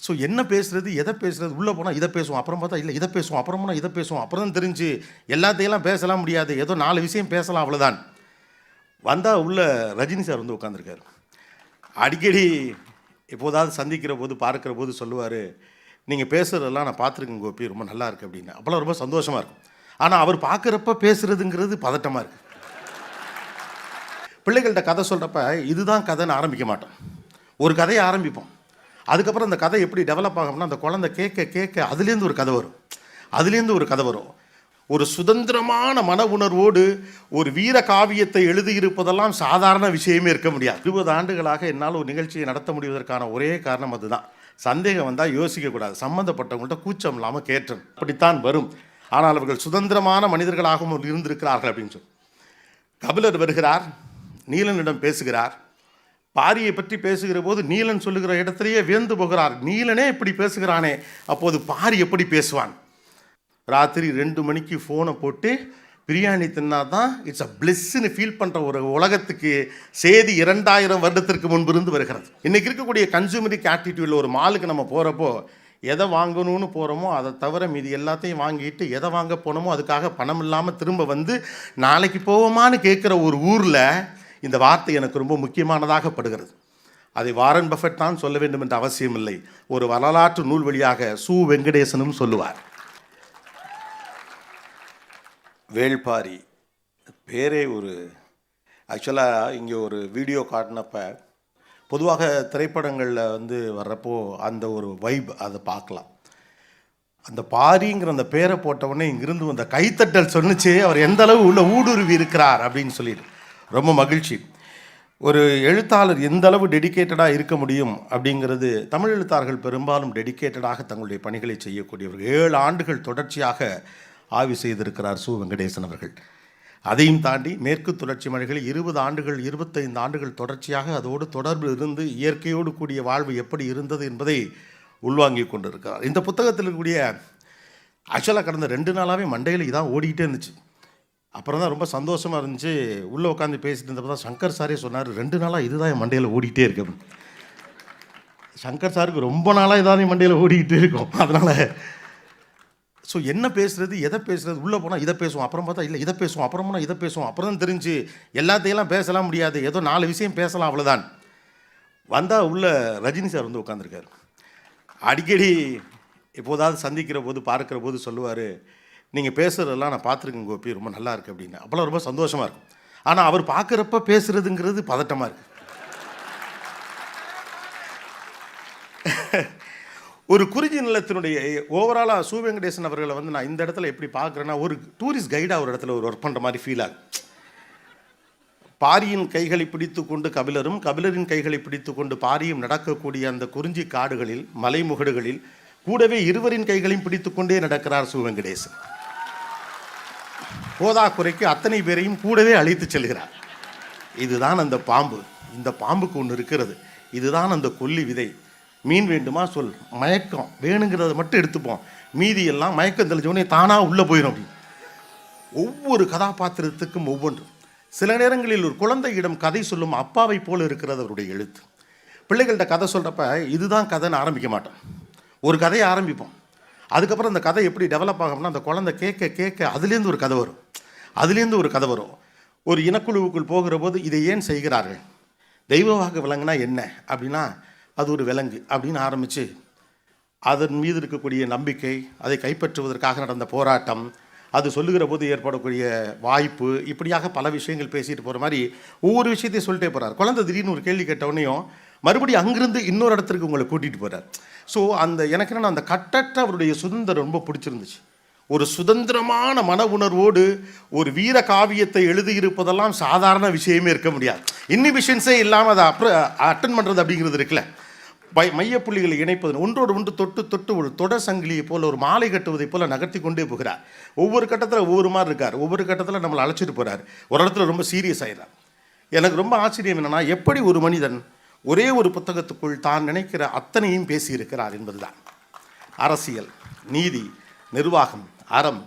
So என்ன பேசுகிறது, எதை பேசுகிறது, உள்ளே போனால் இதை பேசுவோம், அப்புறம் பார்த்தா இல்லை இதை பேசுவோம், அப்புறம் போனால் இதை பேசுவோம், அப்புறம் தான் தெரிஞ்சு எல்லாத்தையெல்லாம் பேசலாம் முடியாது, ஏதோ 4 விஷயம் பேசலாம் அவ்வளோதான். வந்தால் உள்ள ரஜினி சார் வந்து உட்காந்துருக்காரு. அடிக்கடி எப்போதாவது சந்திக்கிற போது பார்க்குற போது சொல்லுவார், நீங்கள் பேசுகிறதெல்லாம் நான் பார்த்துருக்கேன் கோபி, ரொம்ப நல்லா இருக்குது அப்படின்னு. அப்போல்லாம் ரொம்ப சந்தோஷமாக இருக்கும். ஆனால் அவர் பார்க்குறப்ப பேசுகிறதுங்கிறது பதட்டமாக இருக்குது. பிள்ளைகள்கிட்ட கதை சொல்கிறப்ப இதுதான் கதைன்னு ஆரம்பிக்க மாட்டோம். ஒரு கதையை ஆரம்பிப்போம். அதுக்கப்புறம் அந்த கதை எப்படி டெவலப் ஆகும்னா அந்த குழந்தை கேட்க கேட்க அதுலேருந்து ஒரு கதை வரும். ஒரு சுதந்திரமான மன உணர்வோடு ஒரு வீர காவியத்தை எழுதியிருப்பதெல்லாம் சாதாரண விஷயமே இருக்க முடியாது. 20 ஆண்டுகளாக என்னால் ஒரு நிகழ்ச்சியை நடத்த முடிவதற்கான ஒரே காரணம் அதுதான். சந்தேகம் வந்தால் யோசிக்கக்கூடாது, சம்மந்தப்பட்டவங்கள்ட்ட கூச்சம் இல்லாமல் கேட்டேன். அப்படித்தான் வரும். ஆனால் அவர்கள் சுதந்திரமான மனிதர்களாகவும் இருந்திருக்கிறார்கள் அப்படின்னு சொல்லி. கபிலர் வருகிறார், நீலனிடம் பேசுகிறார். பாரியை பற்றி பேசுகிற போது நீலன் சொல்லுகிற இடத்திலேயே வியந்து போகிறார். நீலனே இப்படி பேசுகிறானே, அப்போது பாரி எப்படி பேசுவான்? ராத்திரி 2 மணிக்கு ஃபோனை போட்டு பிரியாணி தின்னா தான் இட்ஸ் அ பிளெஸ்ன்னு ஃபீல் பண்ணுற ஒரு உலகத்துக்கு செய்தி 2000 வருடத்திற்கு முன்பு இருந்து வருகிறது. இன்றைக்கி இருக்கக்கூடிய கன்சூமரிக் ஆட்டிடியூடில் ஒரு மாலுக்கு நம்ம போகிறப்போ எதை வாங்கணும்னு போகிறோமோ அதை தவிர மீதி எல்லாத்தையும் வாங்கிட்டு எதை வாங்க போனோமோ அதுக்காக பணம் இல்லாமல் திரும்ப வந்து நாளைக்கு போவோமான்னு கேட்குற ஒரு ஊரில் இந்த வார்த்தை எனக்கு ரொம்ப முக்கியமானதாக படுகிறது. அதை வாரன் பஃபெட் தான் சொல்ல வேண்டும் என்ற அவசியம் இல்லை. ஒரு வரலாற்று நூல் வழியாக சு வெங்கடேசனும் சொல்லுவார். வேள்பாரி பேரே ஒரு ஆக்சுவலாக இங்கே ஒரு வீடியோ காட்டினப்ப பொதுவாக திரைப்படங்களில் வந்து வர்றப்போ அந்த ஒரு வைப் அதை பார்க்கலாம். அந்த பாரிங்கிற அந்த பேரை போட்டவுடனே இங்கிருந்து அந்த கைத்தட்டல் சொன்னிச்சு அவர் எந்த அளவு உள்ள ஊடுருவி இருக்கிறார் அப்படின்னு சொல்லிட்டு ரொம்ப மகிழ்ச்சி. ஒரு எழுத்தாளர் எந்த அளவு டெடிக்கேட்டடாக இருக்க முடியும் அப்படிங்கிறது, தமிழ் எழுத்தாளர்கள் பெரும்பாலும் டெடிக்கேட்டடாக தங்களுடைய பணிகளை செய்யக்கூடியவர்கள். 7 ஆண்டுகள் தொடர்ச்சியாக ஆய்வு செய்திருக்கிறார் சு வெங்கடேசன் அவர்கள். அதையும் தாண்டி மேற்கு தொடர்ச்சி மலைகளில் 20 ஆண்டுகள் 25 ஆண்டுகள் தொடர்ச்சியாக அதோடு தொடர்பு இருந்து இயற்கையோடு கூடிய வாழ்வு எப்படி இருந்தது என்பதை உள்வாங்கி கொண்டிருக்கிறார். இந்த புத்தகத்தில் இருக்கக்கூடிய ஆக்சுவலாக கடந்த 2 நாளாகவே மண்டையில் இதான் ஓடிக்கிட்டே இருந்துச்சு. அப்புறம் தான் ரொம்ப சந்தோஷமாக இருந்துச்சு. உள்ளே உட்காந்து பேசிட்டு இருந்தப்போ தான் சங்கர் சாரே சொன்னார், 2 நாளாக இதுதான் என் மண்டையில் ஓடிக்கிட்டே இருக்கு. சங்கர் சாருக்கு ரொம்ப நாளாக இதான் என் மண்டையில் ஓடிக்கிட்டே இருக்கும். அதனால் ஸோ என்ன பேசுகிறது, எதை பேசுகிறது, உள்ளே போனால் இதை பேசுவோம், அப்புறம் பார்த்தா இல்லை இதை பேசுவோம், அப்புறம் போனால் இதை பேசுவோம், அப்புறம் தான் தெரிஞ்சு எல்லாத்தையெல்லாம் பேசலாம் முடியாது, ஏதோ 4 விஷயம் பேசலாம் அவ்வளோதான். வந்தால் உள்ள ரஜினி சார் வந்து உட்காந்துருக்காரு. அடிக்கடி எப்போதாவது சந்திக்கிற போது பார்க்குற போது சொல்லுவார், நீங்கள் பேசுகிறதெல்லாம் நான் பார்த்துருக்கேன் கோபி, ரொம்ப நல்லா இருக்குது அப்படின்னு. அப்போல்லாம் ரொம்ப சந்தோஷமாக இருக்கும். ஆனால் அவர் பார்க்குறப்ப பேசுகிறதுங்கிறது பதட்டமாக இருக்குது. ஒரு குறிஞ்சி நிலத்தினுடைய ஓவராலாக சு வெங்கடேசன் அவர்களை வந்து நான் இந்த இடத்துல எப்படி பார்க்குறேன்னா, ஒரு டூரிஸ்ட் கைடாக ஒரு இடத்துல ஒரு ஒர்க் பண்ணுற மாதிரி ஃபீல் ஆகும். பாரியின் கைகளை பிடித்து கொண்டு கபிலரும், கபிலரின் கைகளை பிடித்து கொண்டு பாரியும் நடக்கக்கூடிய அந்த குறிஞ்சி காடுகளில் மலைமுகடுகளில் கூடவே இருவரின் கைகளையும் பிடித்து கொண்டே நடக்கிறார் சு வெங்கடேசன். போதாக்குறைக்கு அத்தனை பேரையும் கூடவே அழைத்து செல்கிறார். இதுதான் அந்த பாம்பு. இந்த பாம்புக்கு ஒன்று இருக்கிறது. இதுதான் அந்த கொல்லி விதை. மீன் வேண்டுமா சொல், மயக்கம் வேணுங்கிறத மட்டும் எடுத்துப்போம், மீதி எல்லாம் மயக்கம் தெளிஞ்சவனே தானாக உள்ளே போயிடும் அப்படின்னு. ஒவ்வொரு கதாபாத்திரத்துக்கும் ஒவ்வொன்றும். சில நேரங்களில் ஒரு குழந்தையிடம் கதை சொல்லும் அப்பாவை போல இருக்கிறது அவருடைய எழுத்து. பிள்ளைகள்கிட்ட கதை சொல்கிறப்ப இதுதான் கதைன்னு ஆரம்பிக்க மாட்டோம். ஒரு கதையை ஆரம்பிப்போம். அதுக்கப்புறம் அந்த கதை எப்படி டெவலப் ஆகும்னா அந்த குழந்தை கேட்க கேட்க அதுலேருந்து ஒரு கதை வரும். ஒரு இனக்குழுவுக்குள் போகிற போது இதை ஏன் செய்கிறார்கள், தெய்வமாக விலங்குனா என்ன அப்படின்னா அது ஒரு விலங்கு அப்படின்னு ஆரம்பித்து அதன் மீது இருக்கக்கூடிய நம்பிக்கை, அதை கைப்பற்றுவதற்காக நடந்த போராட்டம், அது சொல்லுகிற போது ஏற்படக்கூடிய வாய்ப்பு, இப்படியாக பல விஷயங்கள் பேசிட்டு போகிற மாதிரி ஒவ்வொரு விஷயத்தையும் சொல்லிட்டே போகிறார். குழந்தை திடீர்னு ஒரு கேள்வி கேட்டவுடனேயும் மறுபடியும் அங்கிருந்து இன்னொரு இடத்துக்கு உங்களை கூட்டிகிட்டு போகிறார். ஸோ அந்த எனக்கு என்னென்னா அந்த கட்டற்ற அவருடைய சுதந்திரம் ரொம்ப பிடிச்சிருந்துச்சு. ஒரு சுதந்திரமான மன உணர்வோடு ஒரு வீர காவியத்தை எழுதியிருப்பதெல்லாம் சாதாரண விஷயமே இருக்க முடியாது. இன்ஹிபிஷன்ஸே இல்லாமல் அதை அட்டன் பண்ணுறது அப்படிங்கிறது இருக்குல்ல, மையப்புள்ளிகளை இணைப்பது, ஒன்றோடு ஒன்று தொட்டு தொட்டு ஒரு தொடர் சங்கிலியை போல் ஒரு மாலை கட்டுவதை போல் நகர்த்தி கொண்டே போகிறார். ஒவ்வொரு கட்டத்தில் ஒவ்வொரு மாதிரி இருக்கார். ஒவ்வொரு கட்டத்தில் நம்மளை அழைச்சிட்டு போகிறார். ஒரு இடத்துல ரொம்ப சீரியஸ் ஆகிறார். எனக்கு ரொம்ப ஆச்சரியம் என்னென்னா, எப்படி ஒரு மனிதன் ஒரே ஒரு புத்தகத்துக்குள் தான் நினைக்கிற அத்தனையும் பேசியிருக்கிறார் என்பதுதான். அரசியல், நீதி, நிர்வாகம், அறம்,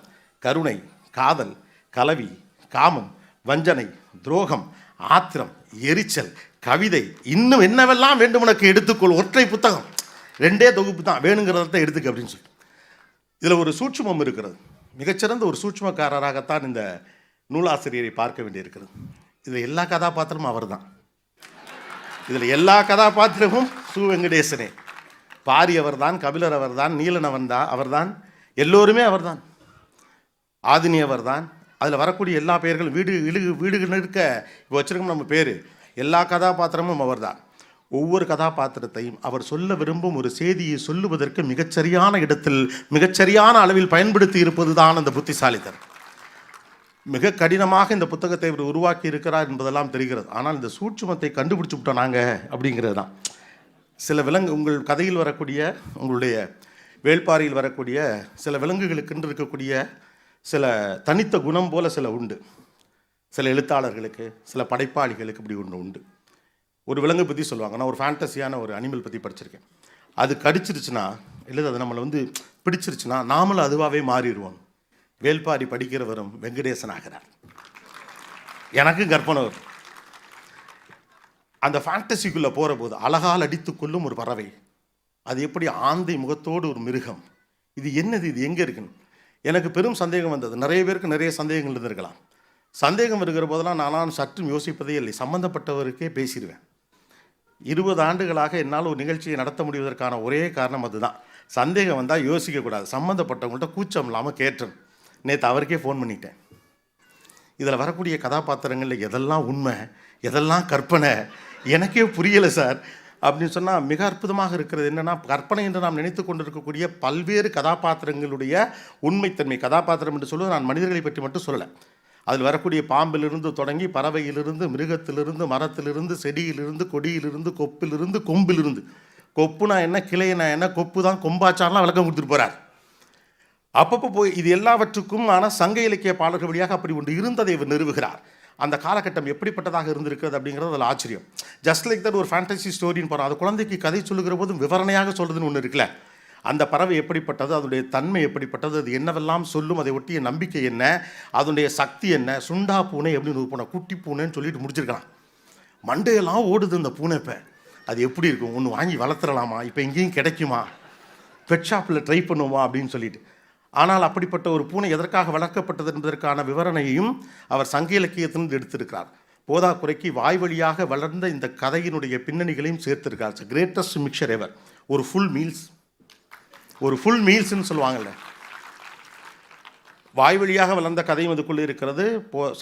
கருணை, காதல், கலவி, காமம், வஞ்சனை, துரோகம், ஆத்திரம், எரிச்சல், கவிதை, இன்னும் என்னவெல்லாம் வேண்டும் உனக்கு எடுத்துக்கொள். ஒற்றை புத்தகம். 2 தொகுப்பு தான், வேணுங்கிறத எடுத்துக்க அப்படின்னு சொல்லி. இதில் ஒரு சூட்சுமம் இருக்கிறது. மிகச்சிறந்த ஒரு சூட்சுமக்காரராகத்தான் இந்த நூலாசிரியரை பார்க்க வேண்டியிருக்கிறது. இதில் எல்லா கதாபாத்திரமும் அவர் தான். இதில் எல்லா கதாபாத்திரமும் சு வெங்கடேசனே. பாரி அவர்தான், கபிலர் அவர்தான், நீலன் அவர்தான், எல்லோருமே அவர்தான், ஆதினி அவர்தான். அதில் வரக்கூடிய எல்லா பெயர்களும் வீடுகள் இருக்க இப்போ வச்சிருக்கோம் நம்ம பேர், எல்லா கதாபாத்திரமும் அவர்தான். ஒவ்வொரு கதாபாத்திரத்தையும் அவர் சொல்ல விரும்பும் ஒரு செய்தியை சொல்லுவதற்கு மிகச்சரியான இடத்தில் மிகச்சரியான அளவில் பயன்படுத்தி இருப்பது தான் அந்த புத்திசாலித்தனம். மிக கடினமாக இந்த புத்தகத்தை இவர் உருவாக்கி இருக்கிறார் என்பதெல்லாம் தெரிகிறது. ஆனால் இந்த சூட்சுமத்தை கண்டுபிடிச்சு விட்டோம் நாங்கள் அப்படிங்கிறது தான். சில உங்கள் கதையில் வரக்கூடிய, உங்களுடைய வேள்பாரியில் வரக்கூடிய சில விலங்குகளுக்கென்று இருக்கக்கூடிய சில தனித்த குணம் போல சில உண்டு. சில எழுத்தாளர்களுக்கு, சில படைப்பாளிகளுக்கு இப்படி ஒன்று உண்டு. ஒரு விலங்கு பற்றி சொல்லுவாங்க. நான் ஒரு ஃபேண்டஸியான ஒரு அனிமல் பற்றி படிச்சிருக்கேன். அது கடிச்சிருச்சுன்னா, இல்லை அது நம்மளை பிடிச்சிருச்சுன்னா நாமளும் அதுவாகவே மாறிடுவோம். வேள்பாரி படிக்கிறவரும் வெங்கடேசன் ஆகிறார். எனக்கும் கற்பனை வரும். அந்த ஃபேண்டசிக்குள்ளே போகிற போது அழகால் அடித்து கொள்ளும் ஒரு பறவை, அது எப்படி ஆந்தை முகத்தோடு ஒரு மிருகம், இது என்னது, இது எங்கே இருக்குன்னு எனக்கு பெரும் சந்தேகம் வந்தது. நிறைய பேருக்கு நிறைய சந்தேகங்கள் இருந்திருக்கலாம். சந்தேகம் இருக்கிற போதெல்லாம் நான் சற்றும் யோசிப்பதே இல்லை, சம்மந்தப்பட்டவருக்கே பேசிடுவேன். 20 ஆண்டுகளாக என்னால் ஒரு நிகழ்ச்சியை நடத்த முடிவதற்கான ஒரே காரணம் அதுதான். சந்தேகம் வந்தால் யோசிக்கக்கூடாது, சம்மந்தப்பட்டவங்கள்ட்ட கூச்சம் இல்லாமல் கேட்டேன். நேற்று அவருக்கே ஃபோன் பண்ணிட்டேன். இதில் வரக்கூடிய கதாபாத்திரங்களில் எதெல்லாம் உண்மை, எதெல்லாம் கற்பனை எனக்கே புரியலை சார் அப்படின்னு சொன்னால் மிக அற்புதமாக இருக்கிறது. என்னென்னா, கற்பனை என்று நாம் நினைத்து கொண்டிருக்கக்கூடிய பல்வேறு கதாபாத்திரங்களுடைய உண்மைத்தன்மை. கதாபாத்திரம் என்று சொல்வது நான் மனிதர்களை பற்றி மட்டும் சொல்லலை. அதில் வரக்கூடிய பாம்பிலிருந்து தொடங்கி பறவையிலிருந்து, மிருகத்திலிருந்து, மரத்திலிருந்து, செடியிலிருந்து, கொடியிலிருந்து, கொப்பிலிருந்து, கொம்பிலிருந்து. கொப்புனா என்ன, கிளைனா என்ன, கொப்பு தான் கொம்பாச்சாரெலாம் விளக்கம் கொடுத்துட்டு போகிறார். அப்பப்போ போய் இது எல்லாவற்றுக்கும் ஆனால் சங்க இலக்கிய பாடல்கள் வழியாக அப்படி ஒன்று இருந்ததை இவர் நிறுவுகிறார். அந்த காலகட்டம் எப்படிப்பட்டதாக இருந்திருக்கிறது அப்படிங்கிறது அதில் ஆச்சரியம். ஜஸ்ட் லைக் தட் ஒரு ஃபேண்டசி ஸ்டோரின்னு போகிறோம். அது குழந்தைக்கு கதை சொல்லுகிற போதும் விவரணையாக சொல்கிறதுன்னு ஒன்று இருக்குல்ல. அந்த பறவை எப்படிப்பட்டது, அதனுடைய தன்மை எப்படிப்பட்டது, அது என்னவெல்லாம் சொல்லும், அதை ஒட்டிய நம்பிக்கை என்ன, அதனுடைய சக்தி என்ன. சுண்டா பூனை அப்படின்னு ஒரு பூனை, குட்டி பூனைன்னு சொல்லிட்டு முடிச்சிருக்கலாம். மண்டையெல்லாம் ஓடுது அந்த பூனை. இப்போ அது எப்படி இருக்கும், ஒன்று வாங்கி வளர்த்துடலாமா, இப்போ எங்கேயும் கிடைக்குமா, பெட் ஷாப்பில் ட்ரை பண்ணுவோமா அப்படின்னு சொல்லிட்டு. ஆனால் அப்படிப்பட்ட ஒரு பூனை எதற்காக வளர்க்கப்பட்டது என்பதற்கான விவரணையும் அவர் சங்க இலக்கியத்திலிருந்து எடுத்திருக்கிறார். போதாக்குறைக்கு வாய் வழியாக வளர்ந்த இந்த கதையினுடைய பின்னணிகளையும் சேர்த்திருக்கார். கிரேட்டஸ்ட் மிக்சர் எவர். ஒரு ஃபுல் மீல்ஸ்ன்னு சொல்லுவாங்கள்ல, வாய் வழியாக வளர்ந்த கதையும் அதுக்குள்ளே இருக்கிறது.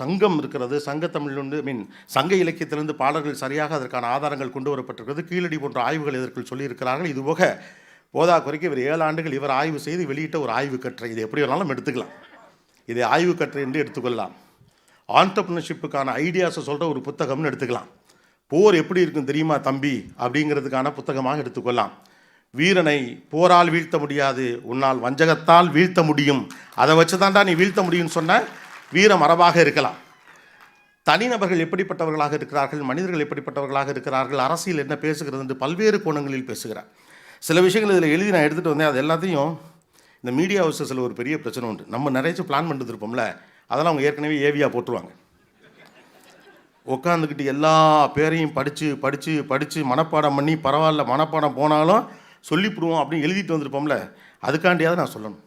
சங்கம் இருக்கிறது, சங்கத்தமிழிலிருந்து சங்க இலக்கியத்திலிருந்து பாடல்கள் சரியாக அதற்கான ஆதாரங்கள் கொண்டு வரப்பட்டிருக்கிறது. கீழடி போன்ற ஆய்வுகள் இதற்குள் சொல்லியிருக்கிறார்கள். இதுபோக போதாக்குறைக்கு இவர் 7 ஆண்டுகள் இவர் ஆய்வு செய்து வெளியிட்ட ஒரு ஆய்வு கட்டுரை. இது எப்படி வேணாலும் எடுத்துக்கலாம், இதை ஆய்வு கட்டுரை என்று எடுத்துக்கொள்ளலாம். ஆண்டர்ப்ரனர்ஷிப்புக்கான ஐடியாஸை சொல்கிற ஒரு புத்தகம்னு எடுத்துக்கலாம். போர் எப்படி இருக்கும் தெரியுமா தம்பி அப்படிங்கிறதுக்கான புத்தகமாக எடுத்துக்கொள்ளலாம். வீரனை போரால் வீழ்த்த முடியாது, உன்னால் வஞ்சகத்தால் வீழ்த்த முடியும், அதை வச்சு தான்டா நீ வீழ்த்த முடியும்னு சொன்ன வீர மரபாக இருக்கலாம். தனிநபர்கள் எப்படிப்பட்டவர்களாக இருக்கிறார்கள், மனிதர்கள் எப்படிப்பட்டவர்களாக இருக்கிறார்கள், அரசியல் என்ன பேசுகிறது என்று பல்வேறு கோணங்களில் பேசுகிறார். சில விஷயங்கள் இதில் எழுதி நான் எடுத்துகிட்டு வந்தேன். அது எல்லாத்தையும் இந்த மீடியா ஹவுஸஸில் ஒரு பெரிய பிரச்சனை உண்டு. நம்ம நிறைய பிளான் பண்ணிட்டு இருப்போம்ல, அதெல்லாம் அவங்க ஏற்கனவே ஏவியா போட்டுருவாங்க. உட்காந்துக்கிட்டு எல்லா பேரையும் படித்து மனப்பாடம் பண்ணி, பரவாயில்ல மனப்பாடம் போனாலும் சொல்லிவிடுவோம் அப்படின்னு எழுதிட்டு வந்திருப்போம்ல, அதுக்காண்டியாவது நான் சொல்லணும்.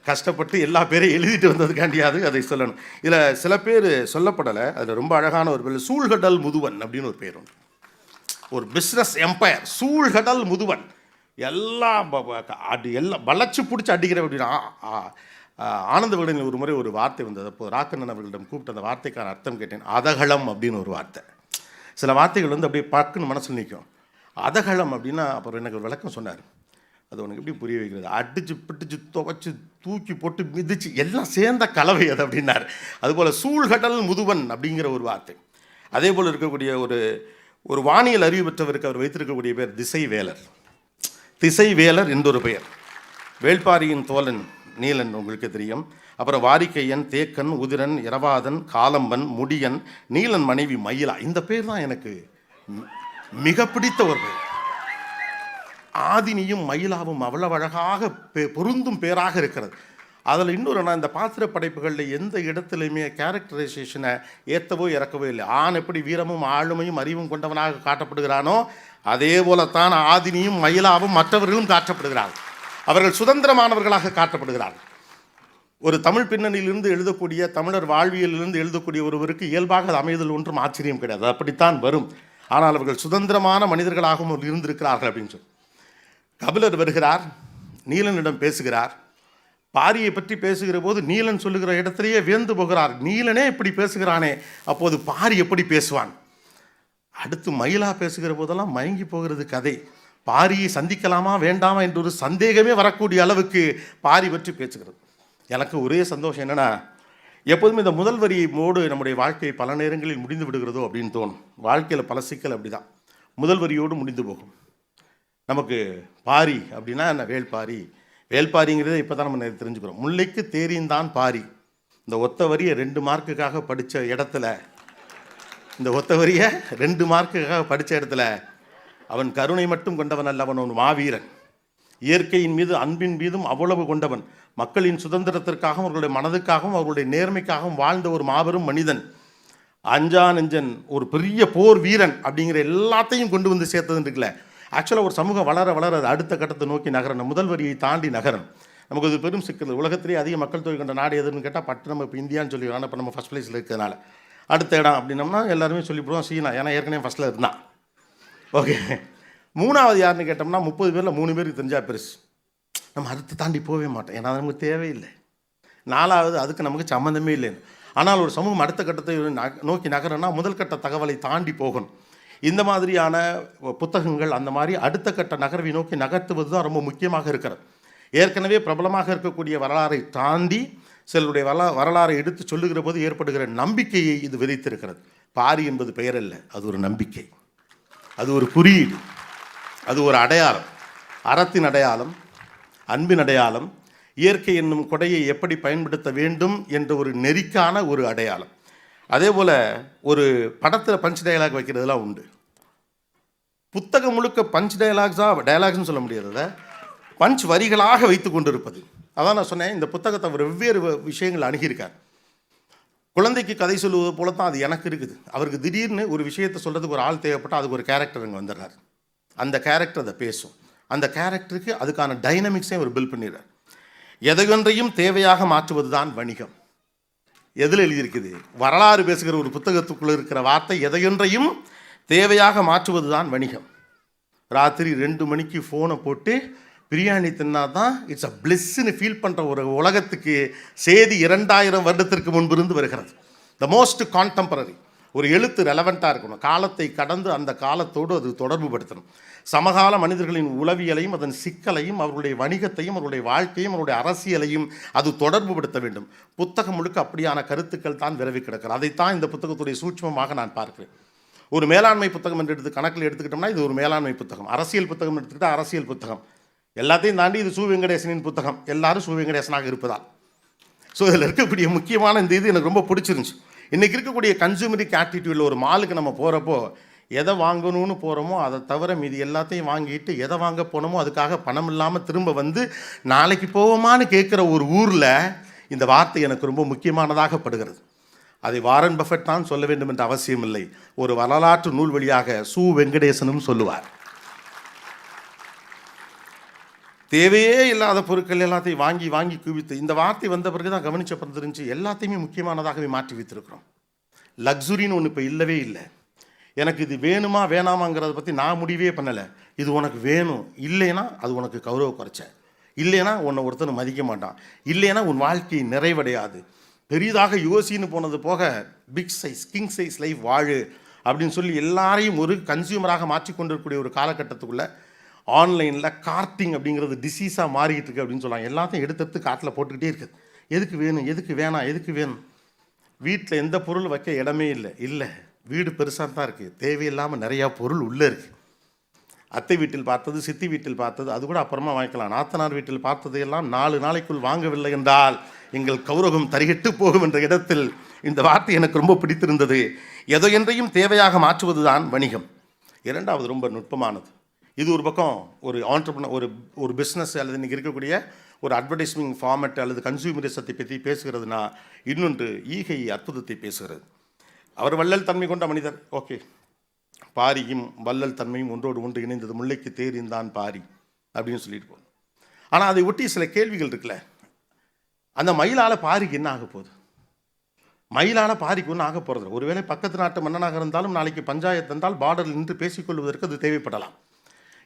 கஷ்டப்பட்டு எல்லா பேரையும் எழுதிட்டு வந்ததுக்காண்டியாவது அதை சொல்லணும். இதில் சில பேர் சொல்லப்படலை. அதில் ரொம்ப அழகான ஒரு பேர் சூழ்கடல் முதுவன் அப்படின்னு ஒரு பேர் உண்டு. ஒரு பிஸ்னஸ் எம்பையர், சூழ்கடல் முதுவன், எல்லாம் வளைச்சு பிடிச்சி அடிக்கிற அப்படின்னா. ஆனந்த விகடனில் ஒரு முறை ஒரு வார்த்தை வந்தது. அப்போது ராக்கண்ணன் அவர்களிடம் கூப்பிட்டு அந்த வார்த்தைக்கான அர்த்தம் கேட்டேன். அதகளம் அப்படின்னு ஒரு வார்த்தை. சில வார்த்தைகள் அப்படியே பக்குன்னு மனசில் நிற்கும். அதகளம் அப்படின்னா அப்புறம் எனக்கு ஒரு விளக்கம் சொன்னார். அது உனக்கு எப்படி புரிய வைக்கிறது, அடித்து பிடிச்சி துவைச்சி தூக்கி போட்டு மிதிச்சு எல்லாம் சேர்ந்த கலவை அது அப்படின்னார். அதுபோல் சூழ்கடல் முதுவன் அப்படிங்கிற ஒரு வார்த்தை. அதே போல் இருக்கக்கூடிய ஒரு வானியல் அறிவு பெற்றவருக்கு அவர் வைத்திருக்கக்கூடிய பேர் திசைவேலர் என்றொரு பெயர். வேள்பாரியின் தோழன் நீலன் உங்களுக்கு தெரியும். அப்புறம் வாரிக்கையன், தேக்கன், உதிரன், இரவாதன், காலம்பன், முடியன், நீலன் மனைவி மயிலா. இந்த பேர் தான் எனக்கு மிக பிடித்த ஒரு பேர். ஆதினியும் மயிலாவும் அவ்வளவு அழகாக பொருந்தும் பேராக இருக்கிறது. அதில் இன்னொரு நான் இந்த பாத்திர படைப்புகளில் எந்த இடத்துலையுமே கேரக்டரைசேஷனை ஏற்றவோ இறக்கவோ இல்லை. ஆண் எப்படி வீரமும் ஆளுமையும் அறிவும் கொண்டவனாக காட்டப்படுகிறானோ அதே போலத்தான் ஆதினியும் மயிலாவும் மற்றவர்களும் காட்டப்படுகிறார்கள். அவர்கள் சுதந்திரமானவர்களாக காட்டப்படுகிறார்கள். ஒரு தமிழ் பின்னணியிலிருந்து எழுதக்கூடிய, தமிழர் வாழ்வியலிலிருந்து எழுதக்கூடிய ஒருவருக்கு இயல்பாக அது அமைதல் ஒன்றும் ஆச்சரியம் கிடையாது. அப்படித்தான் வரும். ஆனால் அவர்கள் சுதந்திரமான மனிதர்களாகவும் இருந்திருக்கிறார்கள் அப்படின்னு சொல்லி கபிலர் வருகிறார், நீலனிடம் பேசுகிறார். பாரியை பற்றி பேசுகிற போது நீலன் சொல்லுகிற இடத்திலேயே வியந்து போகிறார். நீலனே இப்படி பேசுகிறானே, அப்போது பாரி எப்படி பேசுவான்? அடுத்து மயிலா பேசுகிற போதெல்லாம் மயங்கி போகிறது கதை. பாரியை சந்திக்கலாமா வேண்டாமா என்ற ஒரு சந்தேகமே வரக்கூடிய அளவுக்கு பாரி பற்றி பேசுகிறது. எனக்கு ஒரே சந்தோஷம் என்னென்னா, எப்போதுமே இந்த முதல் வரியோடு நம்முடைய வாழ்க்கை பல நேரங்களில் முடிந்து விடுகிறதோ அப்படின்னு தோணும். வாழ்க்கையில் பல சிக்கல் அப்படி தான், முதல் வரியோடு முடிந்து போகும். நமக்கு பாரி அப்படின்னா என்ன? வேள்பாரி. வேள்பாரிங்கிறத இப்போ தான் நம்ம தெரிஞ்சுக்கிறோம். முல்லைக்கு தேரின்தான் பாரி. இந்த ஒத்த வரியை 2 மார்க்குக்காக படித்த இடத்துல, இந்த ஒத்த வரியை 2 மார்க்குக்காக படித்த இடத்துல, அவன் கருணை மட்டும் கொண்டவன் அல்ல, அவன் ஒரு மாவீரன். இயற்கையின் மீது அன்பின் மீதும் அவ்வளவு கொண்டவன். மக்களின் சுதந்திரத்திற்காகவும் அவர்களுடைய மனதுக்காகவும் அவர்களுடைய நேர்மைக்காகவும் வாழ்ந்த ஒரு மாபெரும் மனிதன். அஞ்சா நெஞ்சன், ஒரு பெரிய போர் வீரன் அப்படிங்கிற எல்லாத்தையும் கொண்டு வந்து சேர்த்ததுன்னு இருக்குல்ல. ஆக்சுவலாக ஒரு சமூகம் வளர வளர அது அடுத்த கட்டத்தை நோக்கி நகரணும். முதல் வரியை தாண்டி நகரணும். நமக்கு அது பெரும் சிக்கல். உலகத்திலேயே அதிக மக்கள் தொகை கொண்ட நாடு எதுன்னு கேட்டால் பட்டு நம்ம இப்போ இந்தியான்னு சொல்லிடுவோம். இப்போ நம்ம ஃபஸ்ட் பிளேஸில் இருக்கிறதுனால அடுத்த இடம் அப்படின்னம்னா எல்லாருமே சொல்லிவிடுவோம் சீனா. ஏன்னா ஏற்கனவே ஃபஸ்ட்டில் இருந்தான். ஓகே, 3வது யாருன்னு கேட்டோம்னா 30 பேரில் 3 பேருக்கு தெரிஞ்சால் பெருசு. நம்ம அடுத்து தாண்டி போகவே மாட்டோம், ஏன்னா நமக்கு தேவையில்லை. 4வது அதுக்கு நமக்கு சம்மந்தமே இல்லைன்னு. ஆனால் ஒரு சமூகம் அடுத்த கட்டத்தை நோக்கி நகரன்னா முதல் கட்ட தகவலை தாண்டி போகணும். இந்த மாதிரியான புத்தகங்கள் அந்த மாதிரி அடுத்த கட்ட நகர்வை நோக்கி நகர்த்துவது தான் ரொம்ப முக்கியமாக இருக்கிறது. ஏற்கனவே பிரபலமாக இருக்கக்கூடிய வரலாறை தாண்டி சிலருடைய வரலாறை எடுத்து சொல்லுகிற போது ஏற்படுகிற நம்பிக்கையை இது விதைத்திருக்கிறது. பாரி என்பது பெயர் அல்ல, அது ஒரு நம்பிக்கை, அது ஒரு குறியீடு, அது ஒரு அடையாளம். அறத்தின் அடையாளம், அன்பின் அடையாளம், இயற்கை என்னும் கொடையை எப்படி பயன்படுத்த வேண்டும் என்ற ஒரு நெறிக்கான ஒரு அடையாளம். அதே போல் ஒரு படத்தில் பஞ்ச் டயலாக் வைக்கிறதுலாம் உண்டு. புத்தகம் முழுக்க பஞ்ச் டயலாக்ஸ்னு சொல்ல முடியாததை பஞ்ச் வரிகளாக வைத்து கொண்டிருப்பது. அதான் நான் சொன்னேன், இந்த புத்தகத்தை அவர் வெவ்வேறு விஷயங்கள் அணுகியிருக்கார். குழந்தைக்கு கதை சொல்லுவது போல தான் அது எனக்கு இருக்குது. அவருக்கு திடீர்னு ஒரு விஷயத்தை சொல்கிறதுக்கு ஒரு ஆள் தேவைப்பட்டால் அதுக்கு ஒரு கேரக்டர் அங்கே வந்துடுறார். அந்த கேரக்டர் அதை பேசும். அந்த கேரக்டருக்கு அதுக்கான டைனமிக்ஸையும் அவர் பில்ட் பண்ணிடுறார். எதையொன்றையும் தேவையாக மாற்றுவது தான் வணிகம். எதில் எழுதியிருக்குது? வரலாறு பேசுகிற ஒரு புத்தகத்துக்குள்ளே இருக்கிற வார்த்தை, எதையொன்றையும் தேவையாக மாற்றுவது தான் வணிகம். ராத்திரி 2 மணிக்கு ஃபோனை போட்டு பிரியாணி தின்னா தான் இட்ஸ் அ பிளெஸ்ன்னு ஃபீல் பண்ணுற ஒரு உலகத்துக்கு செய்தி 2000 வருடத்திற்கு முன்பிருந்து வருகிறது. The most contemporary. ஒரு எழுத்து ரெலவெண்ட்டாக இருக்கணும், காலத்தை கடந்து அந்த காலத்தோடு அது தொடர்பு படுத்தணும். சமகால மனிதர்களின் உளவியலையும் அதன் சிக்கலையும் அவர்களுடைய வணிகத்தையும் அவருடைய வாழ்க்கையும் அவருடைய அரசியலையும் அது தொடர்பு படுத்த வேண்டும். புத்தகம் முழுக்க அப்படியான கருத்துக்கள் தான் விரவி கிடக்கிறது. அதைத்தான் இந்த புத்தகத்துடைய சூட்சமமாக நான் பார்க்கிறேன். ஒரு மேலாண்மை புத்தகம் என்று கணக்கில் எடுத்துக்கிட்டோம்னா இது ஒரு மேலாண்மை புத்தகம். அரசியல் புத்தகம் எடுத்துக்கிட்டால் அரசியல் புத்தகம். எல்லாத்தையும் தாண்டி இது சு வெங்கடேசனின் புத்தகம். எல்லாரும் சு வெங்கடேசனாக இருப்பதால். ஸோ இதில் இருக்கக்கூடிய முக்கியமான இந்த இது எனக்கு ரொம்ப பிடிச்சிருந்துச்சு. இன்றைக்கி இருக்கக்கூடிய கன்சூமரிக் ஆட்டிடியூடில் ஒரு மாலுக்கு நம்ம போகிறப்போ எதை வாங்கணும்னு போகிறோமோ அதை தவிர மீதி எல்லாத்தையும் வாங்கிட்டு எதை வாங்க போனோமோ அதுக்காக பணம் இல்லாமல் திரும்ப வந்து நாளைக்கு போவோமான்னு கேட்குற ஒரு ஊரில் இந்த வார்த்தை எனக்கு ரொம்ப முக்கியமானதாக படுகிறது. அதை வாரன் பஃபெட் தான் சொல்ல வேண்டும் என்ற அவசியம் இல்லை. ஒரு வரலாற்று நூல் வழியாக சு வெங்கடேசனும் சொல்லுவார். தேவையே இல்லாத பொருட்கள் எல்லாத்தையும் வாங்கி வாங்கி குவித்து, இந்த வார்த்தை வந்த பிறகு தான் கவனிச்ச தெரிஞ்சு எல்லாத்தையுமே முக்கியமானதாகவே மாற்றி வைத்திருக்கிறோம். லக்ஸுரின்னு ஒன்று இப்போ இல்லவே இல்லை. எனக்கு இது வேணுமா வேணாமாங்கிறத பற்றி நான் முடிவே பண்ணலை. இது உனக்கு வேணும், இல்லைன்னா அது உனக்கு கௌரவ குறைச்ச, இல்லைன்னா உன்னை ஒருத்தனை மதிக்க மாட்டான், இல்லைன்னா உன் வாழ்க்கை நிறைவடையாது. பெரிதாக யோசின்னு போனது போக big size king size life வாழு அப்படின்னு சொல்லி எல்லாரையும் ஒரு கன்சியூமராக மாற்றிக்கொண்டிருக்கக்கூடிய ஒரு காலகட்டத்துக்குள்ளே ஆன்லைனில் கார்ட்டிங் அப்படிங்கிறது டிசீஸாக மாறிக்கிட்டு இருக்குது அப்படின்னு சொல்லுவாங்க. எல்லாத்தையும் எடுத்து காட்டில் போட்டுக்கிட்டே இருக்குது. எதுக்கு வேணும், எதுக்கு வேணாம், எதுக்கு வேணும். வீட்டில் எந்த பொருள் வைக்க இடமே இல்லை. வீடு பெருசாக தான் இருக்குது, தேவையில்லாமல் நிறையா பொருள் உள்ளே இருக்குது. அத்தை வீட்டில் பார்த்தது, சித்தி வீட்டில் பார்த்தது, அது கூட அப்புறமா வாங்கிக்கலாம். நாத்தனார் வீட்டில் பார்த்ததையெல்லாம் 4 நாளைக்குள் வாங்கவில்லை என்றால் எங்கள் கௌரவம் தரிகட்டு போகும் என்ற இடத்தில் இந்த வார்த்தை எனக்கு ரொம்ப பிடித்திருந்தது. எதையொன்றையும் தேவையாக மாற்றுவது தான் வணிகம். 2வது ரொம்ப நுட்பமானது. இது ஒரு பக்கம் ஒரு ஆண்டர்பிரினர், ஒரு ஒரு பிஸ்னஸ் அல்லது இன்றைக்கி இருக்கக்கூடிய ஒரு அட்வர்டைஸ்மெண்ட் ஃபார்மேட் அல்லது கன்சூமரிசத்தை பற்றி பேசுகிறதுனா, இன்னொன்று ஈகை அற்புதத்தை பேசுகிறது. அவர் வள்ளல் தன்மை கொண்ட மனிதர். ஓகே, பாரியும் வள்ளல் தன்மையும் ஒன்றோடு ஒன்று இணைந்தது, முல்லைக்கு தேரிந்தான் பாரி அப்படின்னு சொல்லிட்டு போகணும். ஆனால் அதை ஒட்டி சில கேள்விகள் இருக்குல்ல. அந்த மயிலால் பாரிக்கு என்ன ஆக போகுது? மயிலால் பாரிக்கு ஒன்றும் ஆக போகிறது. ஒருவேளை பக்கத்து நாட்டு மன்னனாக இருந்தாலும் நாளைக்கு பஞ்சாயத்து என்றால் பார்டரில் நின்று பேசிக்கொள்வதற்கு அது தேவைப்படலாம்.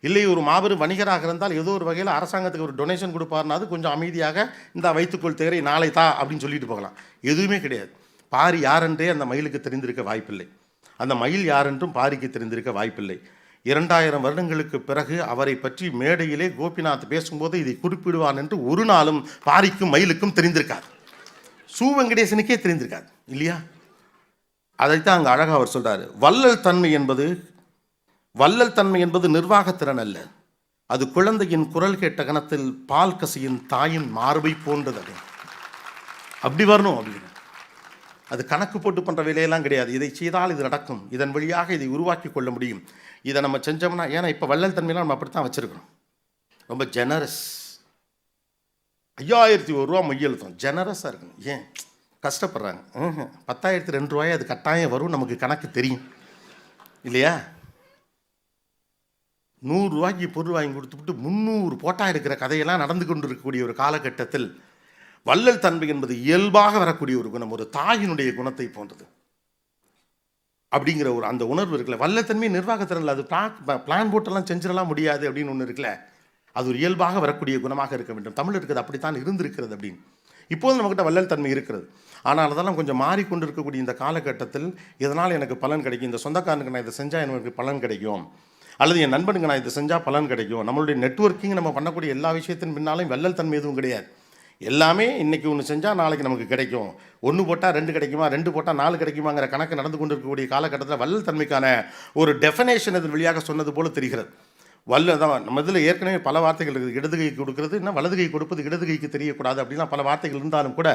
இல்லை ஒரு மாபெரும் வணிகராக இருந்தால் ஏதோ ஒரு வகையில் அரசாங்கத்துக்கு ஒரு டொனேஷன் கொடுப்பாருனா அது கொஞ்சம் அமைதியாக இந்த வைத்துக்கொள் தேரை நாளை தா அப்படின்னு சொல்லிட்டு போகலாம். எதுவுமே கிடையாது. பாரி யாரென்றே அந்த மயிலுக்கு தெரிந்திருக்க வாய்ப்பில்லை. அந்த மயில் யாரென்றும் பாரிக்கு தெரிந்திருக்க வாய்ப்பில்லை. 2000 வருடங்களுக்கு பிறகு அவரை பற்றி மேடையிலே கோபிநாத் பேசும்போது இதை குறிப்பிடுவான் என்று ஒரு நாளும் பாரிக்கும் மயிலுக்கும் தெரிந்திருக்காது. சு வெங்கடேசனுக்கே தெரிந்திருக்காது இல்லையா? அதைத்தான் அங்கே அழகாக அவர் சொல்கிறார். வள்ளல் தன்மை என்பது நிர்வாகத்திறன் அல்ல, அது குழந்தையின் குரல் கேட்ட கணத்தில் பால் கசியின் தாயின் மார்பை போன்றது. அப்படி வரணும் அப்படின்னு. அது கணக்கு போட்டு பண்ணுற வேலையெல்லாம் கிடையாது. இதை செய்தால் இது நடக்கும், இதன் வழியாக இதை உருவாக்கி கொள்ள முடியும், இதை நம்ம செஞ்சோம்னா. ஏன்னா இப்போ வள்ளல் தன்மையெல்லாம் நம்ம அப்படி தான் வச்சுருக்கோம். ரொம்ப ஜெனரஸ். 5001 ரூபா மையெழுத்தம் ஜெனரஸாக இருக்கணும். ஏன் கஷ்டப்படுறாங்க? 10,002 ரூபாய் அது கட்டாயம் வரும், நமக்கு கணக்கு தெரியும் இல்லையா? 100 ரூபாய்க்கு பொருள் வாங்கி கொடுத்துவிட்டு 300 போட்டா எடுக்கிற கதையெல்லாம் நடந்து கொண்டு இருக்கக்கூடிய ஒரு காலகட்டத்தில் வள்ளல் தன்மை என்பது இயல்பாக வரக்கூடிய ஒரு குணம், ஒரு தாயினுடைய குணத்தை போன்றது அப்படிங்கிற ஒரு அந்த உணர்வு இருக்குல்ல. வள்ளத்தன்மை நிர்வாகத்திறனில் அது பிளான் போட்டெல்லாம் செஞ்சிடலாம் முடியாது அப்படின்னு ஒன்று இருக்குல்ல. அது ஒரு இயல்பாக வரக்கூடிய குணமாக இருக்க வேண்டும். தமிழ் இருக்கிறது அப்படித்தான் இருந்திருக்கிறது அப்படின்னு. இப்போது நம்மகிட்ட வள்ளல் தன்மை இருக்கிறது. ஆனால் அதெல்லாம் கொஞ்சம் மாறிக்கொண்டு இருக்கக்கூடிய இந்த காலகட்டத்தில் இதனால் எனக்கு பலன் கிடைக்கும், இந்த சொந்தக்காரனுக்கு நான் இதை செஞ்சால் எனக்கு பலன் கிடைக்கும், அல்லது என் நண்பனுக்கு நான் இதை செஞ்சால் பலன் கிடைக்கும். நம்மளுடைய நெட்வொர்க்கிங் நம்ம பண்ணக்கூடிய எல்லா விஷயத்தின் பின்னாலும் வள்ளல் தன்மை எதுவும் கிடையாது. எல்லாமே இன்றைக்கி ஒன்று செஞ்சால் நாளைக்கு நமக்கு கிடைக்கும், 1 போட்டால் 2 கிடைக்குமா, 2 போட்டால் 4 கிடைக்குமாங்கிற கணக்கு நடந்து கொண்டு இருக்கக்கூடிய காலகட்டத்தில் வள்ளல் தன்மைக்கான ஒரு டெஃபினேஷன் இதன் வழியாக சொன்னது போல தெரிகிறது. தான் நம்ம இதில் ஏற்கனவே பல வார்த்தைகள் இருக்குது. இடது கை கொடுக்கறது, இன்னும் வலது கை கொடுப்பது இடது கைக்கு தெரியக்கூடாது அப்படின்னா பல வார்த்தைகள் இருந்தாலும் கூட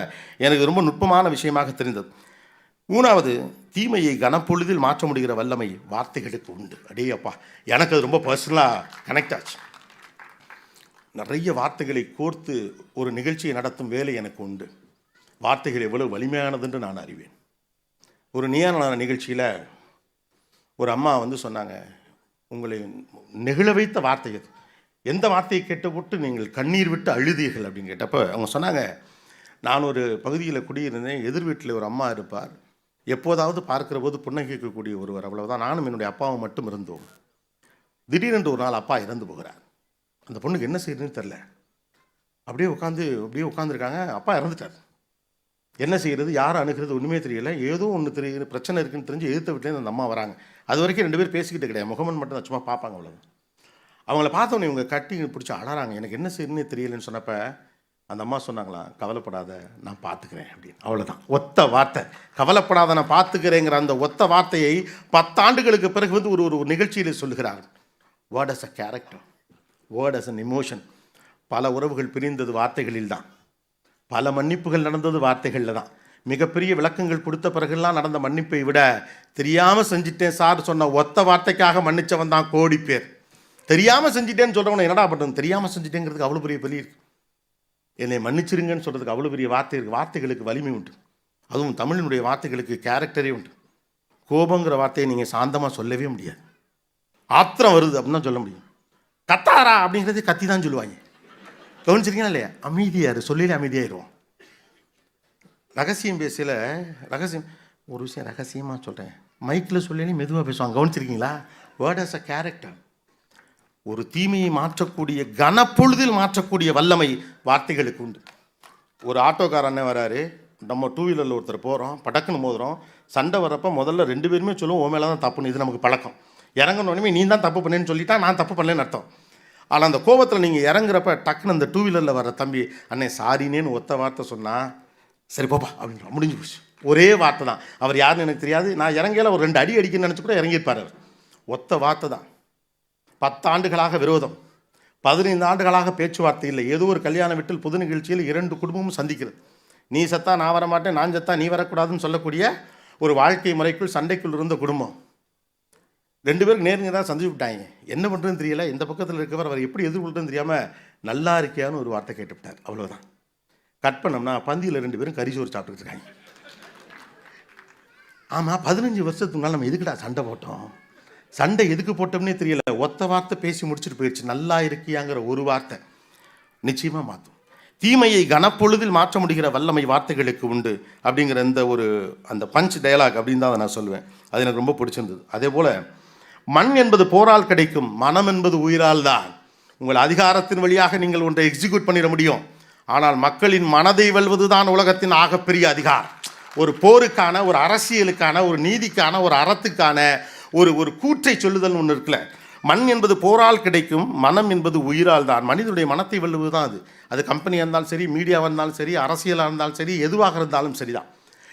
எனக்கு ரொம்ப நுட்பமான விஷயமாக தெரிந்தது. 3வது, தீமையை கனப்பொழுதில் மாற்ற முடிகிற வல்லமை வார்த்தைகளுக்கு உண்டு. அடே அப்பா, எனக்கு அது ரொம்ப பர்சனலாக கனெக்ட் ஆச்சு. நிறைய வார்த்தைகளை கோர்த்து ஒரு நிகழ்ச்சியை நடத்தும் வேலை எனக்கு உண்டு. வார்த்தைகள் எவ்வளவு வலிமையானது என்று நான் அறிவேன். ஒரு நீயான நிகழ்ச்சியில் ஒரு அம்மா சொன்னாங்க, உங்களை நெகிழ வைத்த வார்த்தை அது, எந்த வார்த்தையை கேட்டபோட்டு நீங்கள் கண்ணீர் விட்டு அழுதீர்கள் அப்படின்னு கேட்டப்போ அவங்க சொன்னாங்க, நான் ஒரு பகுதியில் குடியிருந்தேன், எதிர் வீட்டில் ஒரு அம்மா இருப்பார், எப்போதாவது பார்க்குற போது புன்னகைக்கக்கூடிய ஒருவர், அவ்வளவுதான். நானும் என்னுடைய அப்பாவும் மட்டும் இருந்தோம். திடீரென்று ஒரு நாள் அப்பா இறந்து போகிறார். அந்த பொண்ணுக்கு என்ன செய்யறதுன்னு தெரில. அப்படியே உட்காந்துருக்காங்க. அப்பா இறந்துட்டார். என்ன செய்கிறது, யாரை அணுகிறது ஒன்றுமே தெரியல. ஏதோ ஒன்று தெரியுது, பிரச்சனை இருக்குன்னு தெரிஞ்சு எதிர்த்த வீட்டிலேருந்து அந்த அம்மா வராங்க. அது வரைக்கும் 2 பேர் பேசிக்கிட்டு கிடையாது, முகமன் மட்டும் தான் சும்மா பார்ப்பாங்க. அவ்வளோ அவங்கள பார்த்தோன்னே இவங்க கட்டி பிடிச்சி அழறாங்க. எனக்கு என்ன செய்யணுன்னே தெரியலன்னு சொன்னப்போ அந்த அம்மா சொன்னாங்களாம், கவலைப்படாத நான் பார்த்துக்கிறேன் அப்படின்னு. அவ்வளோதான், ஒத்த வார்த்தை. கவலைப்படாத நான் பார்த்துக்கிறேங்கிற அந்த ஒத்த வார்த்தையை 10 ஆண்டுகளுக்கு பிறகு ஒரு நிகழ்ச்சியில் சொல்லுகிறார். Word as a character, word as an emotion. பல உறவுகள் பிரிந்தது வார்த்தைகளில் தான், பல மன்னிப்புகள் நடந்தது வார்த்தைகளில் தான். மிகப்பெரிய விளக்கங்கள் கொடுத்த பிறகுலாம் நடந்த மன்னிப்பை விட தெரியாமல் செஞ்சிட்டேன் சார் சொன்ன ஒத்த வார்த்தைக்காக மன்னிச்சவன் தான் கோடி பேர். தெரியாமல் செஞ்சிட்டேன்னு சொல்கிறவனை என்னடா பண்ணுறது, தெரியாமல் செஞ்சிட்டேங்கிறதுக்கு அவ்வளோ பெரிய பெரிய இருக்குது. என்னை மன்னிச்சிருங்கன்னு சொல்கிறதுக்கு அவ்வளோ பெரிய வார்த்தை இருக்குது. வார்த்தைகளுக்கு வலிமை உண்டு, அதுவும் தமிழினுடைய வார்த்தைகளுக்கு கேரக்டரே உண்டு. கோபங்கிற வார்த்தையை நீங்கள் சாந்தமாக சொல்லவே முடியாது. ஆத்திரம் வருது அப்படின்னு தான் சொல்ல முடியும். கத்தாரா அப்படிங்கிறது கத்தி தான் சொல்லுவாங்க. கவனிச்சிருக்கீங்களா இல்லையா? அமைதியாரு சொல்லிலே அமைதியாயிருவோம். ரகசியம் பேசல, ரகசியம் ஒரு விஷயம் ரகசியமாக சொல்கிறேன், மைக்கில் சொல்லி மெதுவாக பேசுவாங்க. கவனிச்சிருக்கீங்களா? Word as a character. ஒரு தீமையை மாற்றக்கூடிய, கனப்பொழுதில் மாற்றக்கூடிய வல்லமை வார்த்தைகளுக்கு உண்டு. ஒரு ஆட்டோக்கார அண்ணன் வராரு, நம்ம 2 வீலரில் ஒருத்தர் போகிறோம், படக்குன்னு மோதுறோம். சண்டை வரப்போ முதல்ல 2 பேருமே சொல்லுவோம், ஓ மேலே தான் தப்புன்னு. இது நமக்கு பழக்கம். இறங்கணுன்னே நீ தான் தப்பு பண்ணேன்னு சொல்லிட்டா நான் தப்பு பண்ணலன்னு அர்த்தம். ஆனால் அந்த கோபத்தில் நீங்கள் இறங்குறப்ப டக்குன்னு அந்த 2 வீலரில் வர தம்பி அண்ணே சாரினேன்னு ஒத்த வார்த்தை சொன்னால் சரி போப்பா அப்படின்னு முடிஞ்சு போச்சு. ஒரே வார்த்தை தான். அவர் யாருன்னு எனக்கு தெரியாது, நான் இறங்கையில் ஒரு 2 அடி அடிக்கணும்னு நினச்சி கூட இறங்கியிருப்பார். அவர் ஒத்த வார்த்தை தான். 10 ஆண்டுகளாக விரோதம், 15 ஆண்டுகளாக பேச்சுவார்த்தை இல்லை. ஏதோ ஒரு கல்யாண வீட்டில் புது நிகழ்ச்சியில் 2 குடும்பமும் சந்திக்கிறது. நீ சத்தா நான் வரமாட்டேன், நான் சத்தா நீ வரக்கூடாதுன்னு சொல்லக்கூடிய ஒரு வாழ்க்கை முறைக்குள் சண்டைக்குள் இருந்த குடும்பம். 2 பேருக்கு நேருக்கு சந்திச்சு விட்டாங்க. என்ன பண்ணுறதுன்னு தெரியல. இந்த பக்கத்தில் இருக்கவர் அவர் எப்படி எதிர்கொள்றதுன்னு தெரியாமல் நல்லா இருக்கியான்னு ஒரு வார்த்தை கேட்டுவிட்டார். அவ்வளோதான். கட் பண்ணோம்னா பந்தியில் 2 பேரும் கறிச்சோறு சாப்பிட்டுக்கிட்டு இருக்காங்க. ஆமாம், 15 வருஷத்துக்கு முன்னால் நம்ம எதுக்குடா சண்டை போட்டோம்? சண்டை எதுக்கு போட்டோம்னே தெரியல. ஒத்த வார்த்தை பேசி முடிச்சுட்டு போயிடுச்சு. நல்லா இருக்கியாங்கிற ஒரு வார்த்தை நிச்சயமாக மாற்றும். தீமையை கனப்பொழுதில் மாற்ற முடிகிற வல்லமை வார்த்தைகளுக்கு உண்டு அப்படிங்கிற அந்த பஞ்ச் டயலாக் அப்படின்னு தான் நான் சொல்லுவேன். அது எனக்கு ரொம்ப பிடிச்சிருந்தது. அதே போல் மண் என்பது போரால் கிடைக்கும், மனம் என்பது உயிரால் தான். உங்கள் அதிகாரத்தின் வழியாக நீங்கள் ஒன்றை எக்ஸிக்யூட் பண்ணிட முடியும். ஆனால் மக்களின் மனதை வெல்வது தான் உலகத்தின் ஆகப்பெரிய அதிகாரம். ஒரு போருக்கான, ஒரு அரசியலுக்கான, ஒரு நீதிக்கான, ஒரு அறத்துக்கான ஒரு கூற்றை சொல்லுதல் ஒன்று இருக்குல்ல. மண் என்பது போரால் கிடைக்கும், மனம் என்பது உயிரால் தான். மனிதனுடைய மனத்தை வெல்லுவது தான் அது கம்பெனியாக இருந்தாலும் சரி, மீடியாவாக இருந்தாலும் சரி, அரசியலாக இருந்தாலும் சரி, எதுவாக இருந்தாலும் சரி தான்.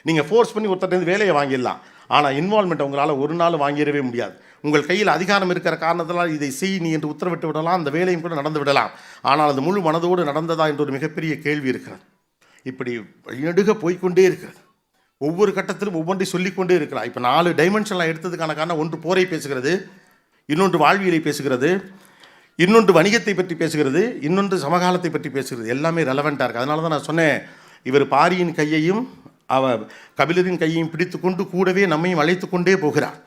நீங்கள் ஃபோர்ஸ் பண்ணி ஒருத்தர் வேலையை வாங்கிடலாம். ஆனால் இன்வால்மெண்ட் உங்களால் ஒரு நாள் வாங்கிடவே முடியாது. உங்கள் கையில் அதிகாரம் இருக்கிற காரணத்தினால் இதை செய் நீ என்று உத்தரவிட்டு விடலாம். அந்த வேலையும் கூட நடந்து விடலாம். ஆனால் அது முழு மனதோடு நடந்ததா என்ற ஒரு மிகப்பெரிய கேள்வி இருக்கிறது. இப்படி வழிநடுக போய்கொண்டே இருக்கிறது. ஒவ்வொரு கட்டத்திலும் ஒவ்வொன்றை சொல்லிக்கொண்டே இருக்கிறார். இப்போ 4 டைமென்ஷன்லாம் எடுத்ததுக்கான காரணம், ஒன்று போரை பேசுகிறது, இன்னொன்று வாழ்வியலை பேசுகிறது, இன்னொன்று வணிகத்தை பற்றி பேசுகிறது, இன்னொன்று சமகாலத்தை பற்றி பேசுகிறது. எல்லாமே ரெலவெண்ட்டாக இருக்குது. அதனால தான் நான் சொன்னேன், இவர் பாரியின் கையையும் கபிலரின் கையையும் பிடித்து கொண்டு கூடவே நம்மையும் அழைத்து கொண்டே போகிறார்.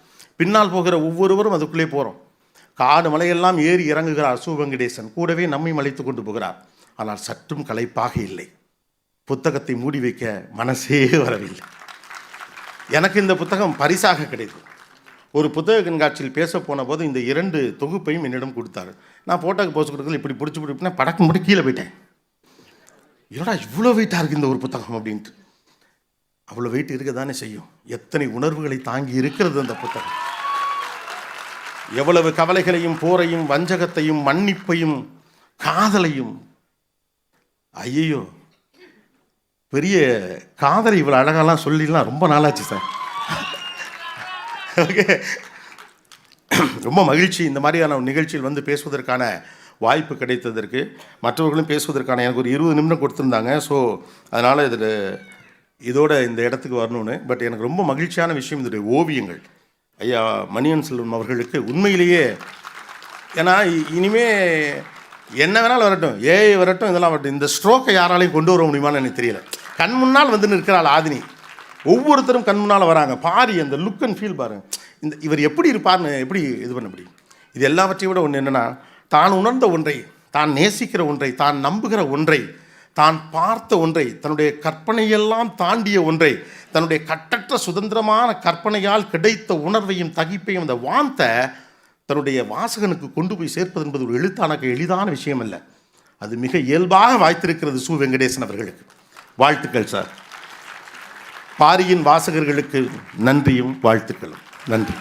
பின்னால் போகிற ஒவ்வொருவரும் அதுக்குள்ளே போகிறோம். காடு மலையெல்லாம் ஏறி இறங்குகிறார் சு. வெங்கடேசன். கூடவே நம்மையும் அழைத்து கொண்டு போகிறார். ஆனால் சற்றும் களைப்பாக இல்லை. புத்தகத்தை மூடி வைக்க மனசே வரவில்லை. எனக்கு இந்த புத்தகம் பரிசாக கிடைத்தது. ஒரு புத்தக கண்காட்சியில் பேச போன போது இந்த 2 தொகுப்பையும் என்னிடம் கொடுத்தாரு. நான் போட்டோக்கு போஸ்ட் கொடுக்கல, இப்படி பிடிச்சினா படக்கு முடி கீழே போயிட்டேன். என்னடா இவ்வளோ வெயிட்டாக இருக்குது இந்த ஒரு புத்தகம் அப்படின்ட்டு. அவ்வளோ வெயிட் இருக்க தானே செய்யும். எத்தனை உணர்வுகளை தாங்கி இருக்கிறது அந்த புத்தகம். எவ்வளவு கவலைகளையும், போரையும், வஞ்சகத்தையும், மன்னிப்பையும், காதலையும். ஐயோ, பெரிய காதலை இவ்வளோ அழகாலாம் சொல்லிடலாம் ரொம்ப நாளாச்சு சார். ஓகே, ரொம்ப மகிழ்ச்சி இந்த மாதிரியான நிகழ்ச்சியில் வந்து பேசுவதற்கான வாய்ப்பு கிடைத்ததற்கு. மற்றவர்களும் பேசுவதற்கான எனக்கு ஒரு 20 நிமிடம் கொடுத்துருந்தாங்க. ஸோ அதனால் இதோட இந்த இடத்துக்கு வரணும்னு. பட் எனக்கு ரொம்ப மகிழ்ச்சியான விஷயம் இதோடைய ஓவியங்கள். ஐயா மணியன் செல்வம் அவர்களுக்கு உண்மையிலேயே, ஏன்னா இனிமே என்ன வேணாலும் வரட்டும், ஏஐ வரட்டும், இதெல்லாம் வரட்டும், இந்த ஸ்ட்ரோக்கை யாராலையும் கொண்டு வர முடியுமான்னு எனக்கு தெரியல. கண் முன்னால் வந்து நிற்கிறாள் ஆதினி. ஒவ்வொருத்தரும் கண் முன்னால் வராங்க. பாரு அந்த லுக் அண்ட் ஃபீல் பாருங்க. இவர் எப்படி இருப்பார்னு எப்படி இது பண்ண முடியும்? இது எல்லாவற்றையும் விட ஒன்று என்னென்னா, தான் உணர்ந்த ஒன்றை, தான் நேசிக்கிற ஒன்றை, தான் நம்புகிற ஒன்றை, தான் பார்த்த ஒன்றை, தன்னுடைய கற்பனையெல்லாம் தாண்டிய ஒன்றை, தன்னுடைய கட்டற்ற சுதந்திரமான கற்பனையால் கிடைத்த உணர்வையும் தகிப்பையும், அந்த வாந்த தன்னுடைய வாசகனுக்கு கொண்டு போய் சேர்ப்பது என்பது ஒரு எழுத்தானக்கு எளிதான விஷயம் அல்ல. அது மிக இயல்பாக வாய்த்திருக்கிறது சு. வெங்கடேசன் அவர்களுக்கு. வாழ்த்துக்கள் சார். பாரியின் வாசகர்களுக்கு நன்றியும் வாழ்த்துக்களும். நன்றி.